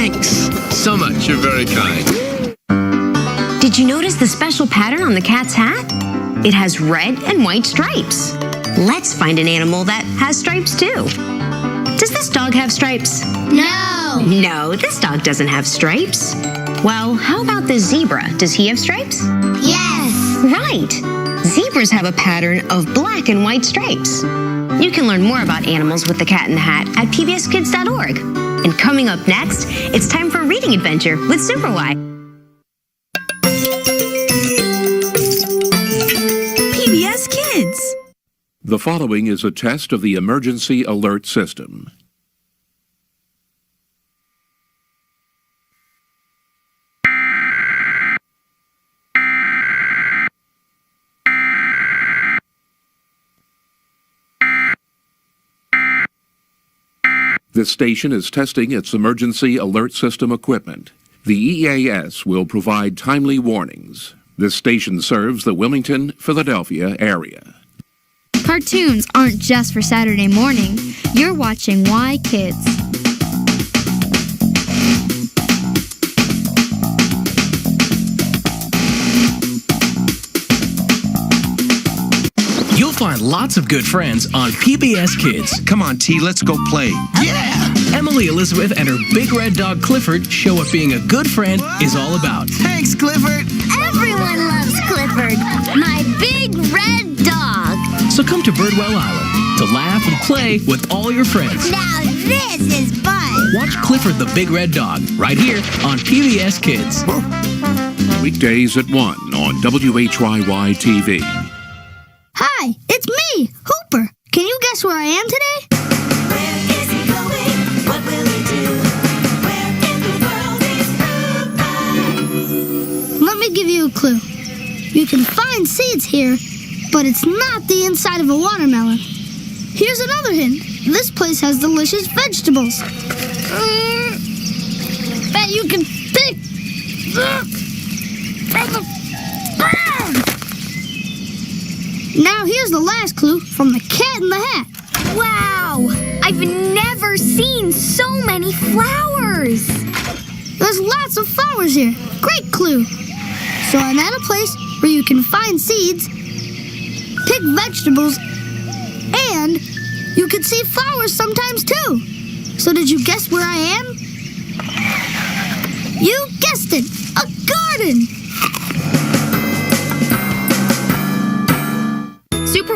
Thanks so much. You're very kind. Did you notice the special pattern on the cat's hat? It has red and white stripes. Let's find an animal that has stripes too. Does this dog have stripes? No. No, this dog doesn't have stripes. Well, how about the zebra? Does he have stripes? Yes. Right. Zebras have a pattern of black and white stripes. You can learn more about animals with the cat in the hat at pbskids.org. And coming up next, it's time for a reading adventure with Super Y. PBS Kids. The following is a test of the emergency alert system. This station is testing its emergency alert system equipment. The EAS will provide timely warnings. This station serves the Wilmington, Philadelphia area. Cartoons aren't just for Saturday morning. You're watching WHYY Kids. You'll find lots of good friends on PBS Kids. Come on, T, let's go play. Yeah! Emily Elizabeth and her big red dog Clifford show what being a good friend is all about. Thanks, Clifford. Everyone loves Clifford, my big red dog. So come to Birdwell Island to laugh and play with all your friends. Now this is fun. Watch Clifford the Big Red Dog right here on PBS Kids. Weekdays at 1 on WHYY TV. Hi, it's me, Hooper. Can you guess where I am today? Where is he going? What will he do? Where in the world is Hooper? Let me give you a clue. You can find seeds here, but it's not the inside of a watermelon. Here's another hint. This place has delicious vegetables that you can pick from the ground. Now here's the last clue from the cat in the hat. Wow, I've never seen so many flowers. There's lots of flowers here. Great clue. So I'm at a place where you can find seeds, pick vegetables, and you can see flowers sometimes too. So did you guess where I am? You guessed it, a garden.